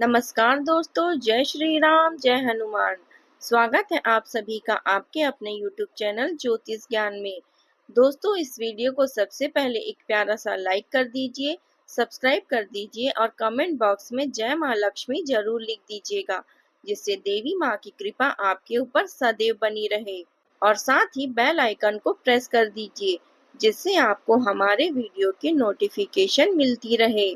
नमस्कार दोस्तों, जय श्री राम, जय हनुमान। स्वागत है आप सभी का आपके अपने YouTube चैनल ज्योतिष ज्ञान में। दोस्तों, इस वीडियो को सबसे पहले एक प्यारा सा लाइक कर दीजिए, सब्सक्राइब कर दीजिए और कमेंट बॉक्स में जय माँ लक्ष्मी जरूर लिख दीजिएगा, जिससे देवी माँ की कृपा आपके ऊपर सदैव बनी रहे। और साथ ही बेल आइकन को प्रेस कर दीजिए, जिससे आपको हमारे वीडियो की नोटिफिकेशन मिलती रहे।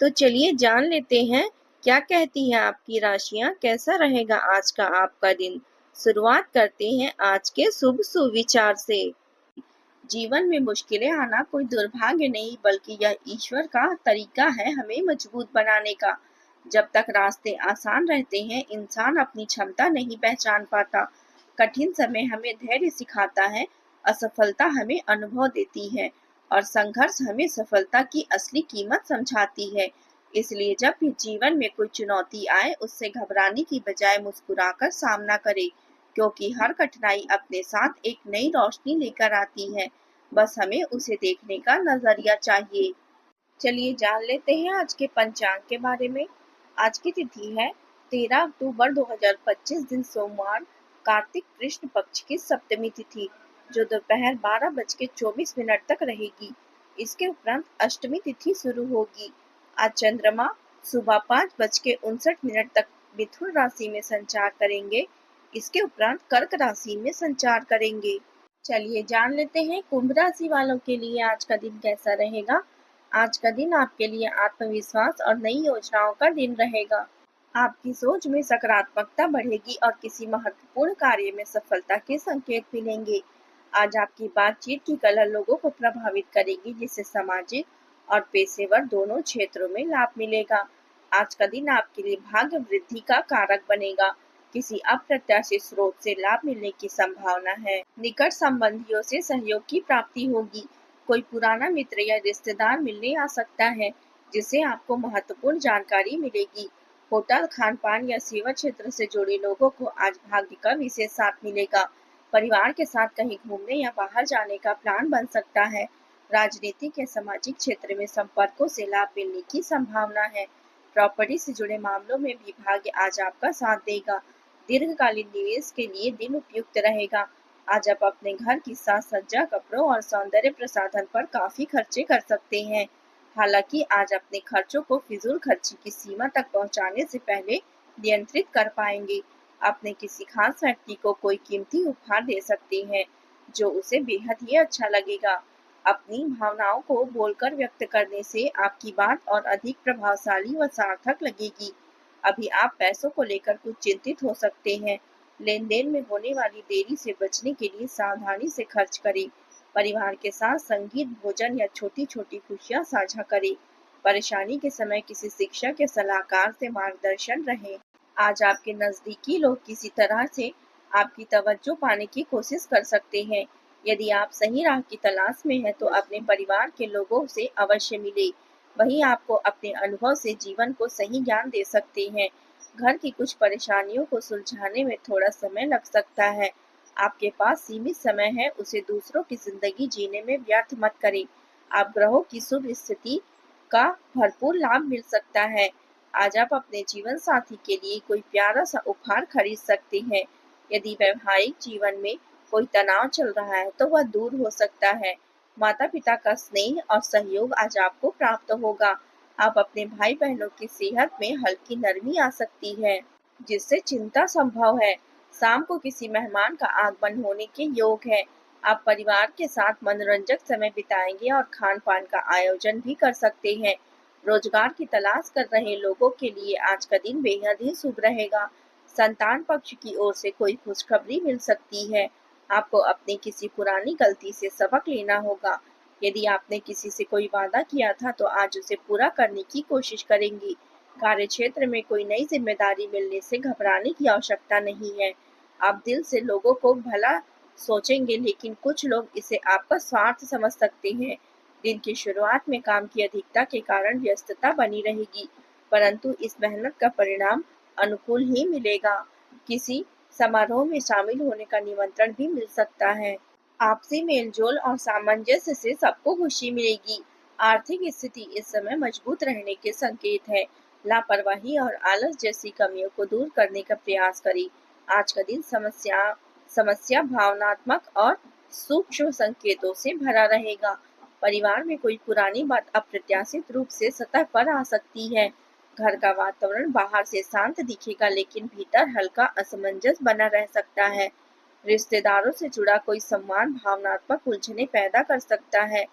तो चलिए जान लेते हैं क्या कहती हैं आपकी राशियां, कैसा रहेगा आज का आपका दिन। शुरुआत करते हैं आज के शुभ सुविचार से। जीवन में मुश्किलें आना कोई दुर्भाग्य नहीं, बल्कि यह ईश्वर का तरीका है हमें मजबूत बनाने का। जब तक रास्ते आसान रहते हैं, इंसान अपनी क्षमता नहीं पहचान पाता। कठिन समय हमें धैर्य सिखाता है, असफलता हमें अनुभव देती है और संघर्ष हमें सफलता की असली कीमत समझाती है। इसलिए जब भी जीवन में कोई चुनौती आए, उससे घबराने की बजाय मुस्कुराकर सामना करें, क्योंकि हर कठिनाई अपने साथ एक नई रोशनी लेकर आती है। बस हमें उसे देखने का नजरिया चाहिए। चलिए जान लेते हैं आज के पंचांग के बारे में। आज की तिथि है 13 अक्टूबर 2025, दिन सोमवार, कार्तिक कृष्ण पक्ष की सप्तमी तिथि, जो दोपहर 12:24 तक रहेगी। इसके उपरांत अष्टमी तिथि शुरू होगी। आज चंद्रमा सुबह 5:59 तक मिथुन राशि में संचार करेंगे। इसके उपरांत कर्क राशि में संचार करेंगे। चलिए जान लेते हैं कुंभ राशि वालों के लिए आज का दिन कैसा रहेगा। आज का दिन आपके लिए आत्मविश्वास और नई योजनाओं का दिन रहेगा। आपकी सोच में सकारात्मकता बढ़ेगी और किसी महत्वपूर्ण कार्य में सफलता के संकेत मिलेंगे। आज आपकी बातचीत की कला लोगों को प्रभावित करेगी, जिससे सामाजिक और पेशेवर दोनों क्षेत्रों में लाभ मिलेगा। आज का दिन आपके लिए भाग्य वृद्धि का कारक बनेगा। किसी अप्रत्याशित स्रोत से लाभ मिलने की संभावना है। निकट संबंधियों से सहयोग की प्राप्ति होगी। कोई पुराना मित्र या रिश्तेदार मिलने आ सकता है, जिससे आपको महत्वपूर्ण जानकारी मिलेगी। होटल, खान पान या सेवा क्षेत्र से जुड़े लोगों को आज भाग्य का विशेष साथ मिलेगा। परिवार के साथ कहीं घूमने या बाहर जाने का प्लान बन सकता है। राजनीतिक या सामाजिक क्षेत्र में संपर्कों से लाभ मिलने की संभावना है। प्रॉपर्टी से जुड़े मामलों में भी भाग्य आज आपका साथ देगा। दीर्घकालीन निवेश के लिए दिन उपयुक्त रहेगा। आज आप अपने घर की साज सज्जा, कपड़ों और सौंदर्य प्रसाधन पर काफी खर्चे कर सकते हैं। हालांकि आज अपने खर्चों को फिजूल खर्ची की सीमा तक पहुंचाने से पहले नियंत्रित कर पाएंगे। अपने किसी खास व्यक्ति को कोई कीमती उपहार दे सकते हैं, जो उसे बेहद ही अच्छा लगेगा। अपनी भावनाओं को बोलकर व्यक्त करने से आपकी बात और अधिक प्रभावशाली व सार्थक लगेगी। अभी आप पैसों को लेकर कुछ चिंतित हो सकते हैं। लेन देन में होने वाली देरी से बचने के लिए सावधानी से खर्च करें। परिवार के साथ संगीत, भोजन या छोटी छोटी खुशियां साझा करें। परेशानी के समय किसी शिक्षक या सलाहकार से मार्गदर्शन रहे। आज आपके नजदीकी लोग किसी तरह से आपकी तवज्जो पाने की कोशिश कर सकते हैं। यदि आप सही राह की तलाश में हैं, तो अपने परिवार के लोगों से अवश्य मिले। वही आपको अपने अनुभव से जीवन को सही ज्ञान दे सकते हैं। घर की कुछ परेशानियों को सुलझाने में थोड़ा समय लग सकता है। आपके पास सीमित समय है, उसे दूसरों की जिंदगी जीने में व्यर्थ मत करें। आप ग्रहों की शुभ स्थिति का भरपूर लाभ मिल सकता है। आज आप अपने जीवन साथी के लिए कोई प्यारा सा उपहार खरीद सकते हैं। यदि वैवाहिक जीवन में कोई तनाव चल रहा है, तो वह दूर हो सकता है। माता पिता का स्नेह और सहयोग आज आपको प्राप्त होगा। आप अपने भाई बहनों की सेहत में हल्की नरमी आ सकती है, जिससे चिंता संभव है। शाम को किसी मेहमान का आगमन होने के योग है। आप परिवार के साथ मनोरंजक समय बिताएंगे और खान पान का आयोजन भी कर सकते हैं। रोजगार की तलाश कर रहे लोगों के लिए आज का दिन बेहद ही शुभ रहेगा। संतान पक्ष की ओर से कोई खुशखबरी मिल सकती है। आपको अपनी किसी पुरानी गलती से सबक लेना होगा। यदि आपने किसी से कोई वादा किया था, तो आज उसे पूरा करने की कोशिश करेंगी। कार्य क्षेत्र में कोई नई जिम्मेदारी मिलने से घबराने की आवश्यकता नहीं है। आप दिल से लोगों को भला सोचेंगे, लेकिन कुछ लोग इसे आपका स्वार्थ समझ सकते हैं। दिन की शुरुआत में काम की अधिकता के कारण व्यस्तता बनी रहेगी, परंतु इस मेहनत का परिणाम अनुकूल ही मिलेगा। किसी समारोह में शामिल होने का निमंत्रण भी मिल सकता है। आपसी मेलजोल और सामंजस्य से सबको खुशी मिलेगी। आर्थिक स्थिति इस समय मजबूत रहने के संकेत है। लापरवाही और आलस जैसी कमियों को दूर करने का प्रयास करें। आज का दिन समस्या समस्या भावनात्मक और सूक्ष्म संकेतों से भरा रहेगा। परिवार में कोई पुरानी बात अप्रत्याशित रूप से सतह पर आ सकती है। घर का वातावरण बाहर से शांत दिखेगा, लेकिन भीतर हल्का असमंजस बना रह सकता है। रिश्तेदारों से जुड़ा कोई सम्मान भावनात्मक उलझने पैदा कर सकता है।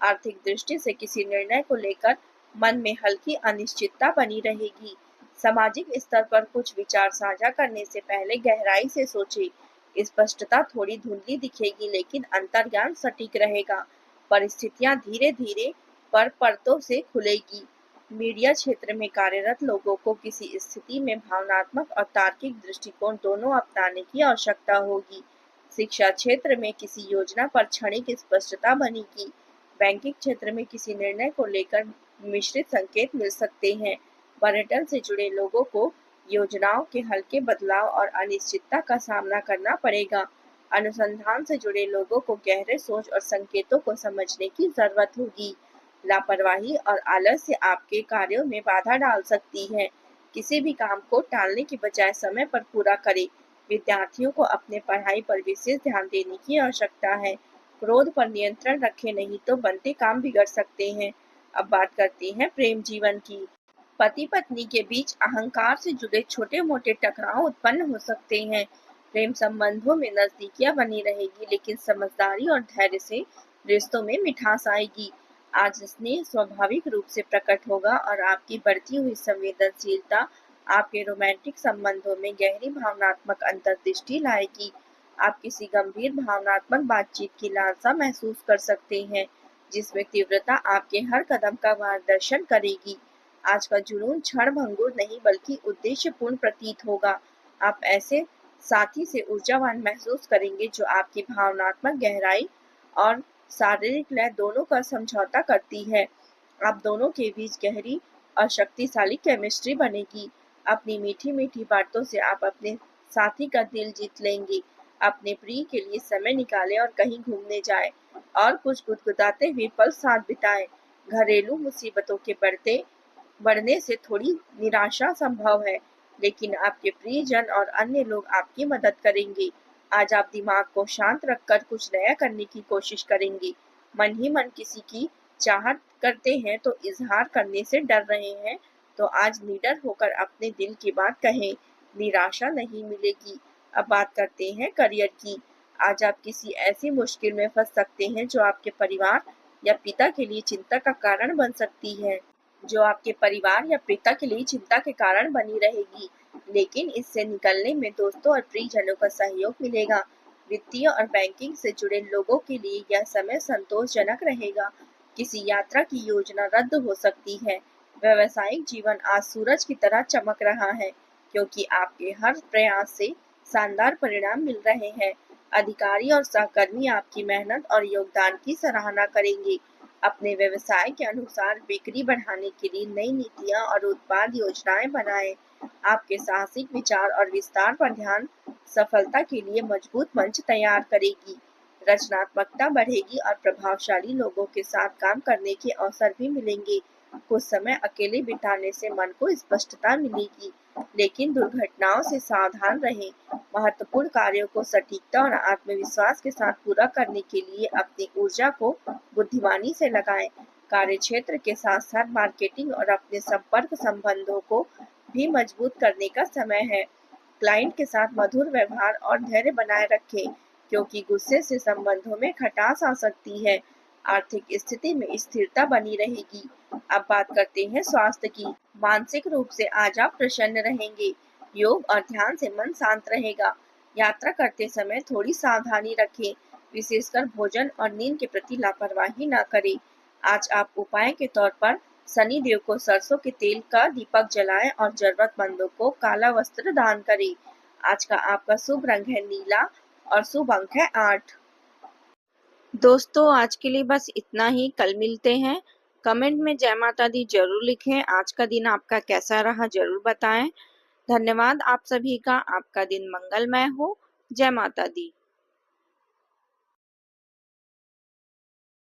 आर्थिक दृष्टि से किसी निर्णय को लेकर मन में हल्की अनिश्चितता बनी रहेगी। सामाजिक स्तर पर कुछ विचार साझा करने से पहले गहराई से सोचें। स्पष्टता थोड़ी धुंधली दिखेगी, लेकिन अंतर्ज्ञान सटीक रहेगा। परिस्थितियां धीरे धीरे पर परतों से खुलेगी। मीडिया क्षेत्र में कार्यरत लोगों को किसी स्थिति में भावनात्मक और तार्किक दृष्टिकोण दोनों अपनाने की आवश्यकता होगी। शिक्षा क्षेत्र में किसी योजना पर क्षणिक स्पष्टता बनेगी। बैंकिंग क्षेत्र में किसी निर्णय को लेकर मिश्रित संकेत मिल सकते हैं। पर्यटन से जुड़े लोगों को योजनाओं के हल्के बदलाव और अनिश्चितता का सामना करना पड़ेगा। अनुसंधान से जुड़े लोगों को गहरे सोच और संकेतों को समझने की जरूरत होगी। लापरवाही और आलस्य आपके कार्यों में बाधा डाल सकती है। किसी भी काम को टालने की बजाय समय पर पूरा करें। विद्यार्थियों को अपने पढ़ाई पर विशेष ध्यान देने की आवश्यकता है। क्रोध पर नियंत्रण रखें, नहीं तो बनते काम बिगड़ सकते हैं। अब बात करते हैं प्रेम जीवन की। पति पत्नी के बीच अहंकार से जुड़े छोटे मोटे टकराव उत्पन्न हो सकते हैं। प्रेम संबंधों में नजदीकियां बनी रहेगी, लेकिन समझदारी और धैर्य से रिश्तों में मिठास आएगी। आज स्नेह स्वाभाविक रूप से प्रकट होगा और आपकी बढ़ती हुई संवेदनशीलता आपके रोमांटिक संबंधों में गहरी भावनात्मक अंतर्दृष्टि लाएगी। आप किसी गंभीर भावनात्मक बातचीत की लालसा महसूस कर सकते हैं, जिसमें तीव्रता आपके हर कदम का मार्गदर्शन करेगी। आज का जुनून क्षणभंगुर नहीं बल्कि उद्देश्यपूर्ण प्रतीत होगा। आप ऐसे साथी से ऊर्जावान महसूस करेंगे जो आपकी भावनात्मक गहराई और शारीरिक लय दोनों का समझौता करती है। आप दोनों के बीच गहरी और शक्तिशाली केमिस्ट्री बनेगी। अपनी मीठी मीठी बातों से आप अपने साथी का दिल जीत लेंगे। अपने प्रिय के लिए समय निकालें और कहीं घूमने जाएं और कुछ गुदगुदाते हुए पल साथ बिताएं। घरेलू मुसीबतों के बढ़ने से थोड़ी निराशा संभव है, लेकिन आपके प्रियजन और अन्य लोग आपकी मदद करेंगे। आज आप दिमाग को शांत रखकर कुछ नया करने की कोशिश करेंगे। मन ही मन किसी की चाहत करते हैं तो इजहार करने से डर रहे हैं, तो आज निडर होकर अपने दिल की बात कहें। निराशा नहीं मिलेगी। अब बात करते हैं करियर की। आज आप किसी ऐसी मुश्किल में फंस सकते हैं जो आपके परिवार या पिता के लिए चिंता का कारण बन सकती है। जो आपके परिवार या पिता के लिए चिंता के कारण बनी रहेगी, लेकिन इससे निकलने में दोस्तों और प्रियजनों का सहयोग मिलेगा। वित्तीय और बैंकिंग से जुड़े लोगों के लिए यह समय संतोषजनक रहेगा। किसी यात्रा की योजना रद्द हो सकती है। व्यावसायिक जीवन आज सूरज की तरह चमक रहा है, क्योंकि आपके हर प्रयास से शानदार परिणाम मिल रहे हैं। अधिकारी और सहकर्मी आपकी मेहनत और योगदान की सराहना करेंगे। अपने व्यवसाय के अनुसार बिक्री बढ़ाने के लिए नई नीतियां और उत्पाद योजनाएं बनाएं। आपके साहसिक विचार और विस्तार पर ध्यान सफलता के लिए मजबूत मंच तैयार करेगी। रचनात्मकता बढ़ेगी और प्रभावशाली लोगों के साथ काम करने के अवसर भी मिलेंगे। कुछ समय अकेले बिताने से मन को स्पष्टता मिलेगी, लेकिन दुर्घटनाओं से सावधान रहें। महत्वपूर्ण कार्यों को सटीकता और आत्मविश्वास के साथ पूरा करने के लिए अपनी ऊर्जा को बुद्धिमानी से लगाएं। कार्यक्षेत्र के साथ साथ मार्केटिंग और अपने संपर्क संबंधों को भी मजबूत करने का समय है। क्लाइंट के साथ मधुर व्यवहार और धैर्य बनाए रखें, क्योंकि गुस्से से संबंधों में खटास आ सकती है। आर्थिक स्थिति में स्थिरता बनी रहेगी। अब बात करते हैं स्वास्थ्य की। मानसिक रूप से आज आप प्रसन्न रहेंगे। योग और ध्यान से मन शांत रहेगा। यात्रा करते समय थोड़ी सावधानी रखें, विशेषकर भोजन और नींद के प्रति लापरवाही न करें। आज आप उपाय के तौर पर शनि देव को सरसों के तेल का दीपक जलाएं और जरूरतमंदों को काला वस्त्र दान करें। आज का आपका शुभ रंग है नीला और शुभ अंक है 8। दोस्तों आज के लिए बस इतना ही। कल मिलते हैं। कमेंट में जय माता दी जरूर लिखें। आज का दिन आपका कैसा रहा जरूर बताएं। धन्यवाद आप सभी का। आपका दिन मंगलमय हो। जय माता दी।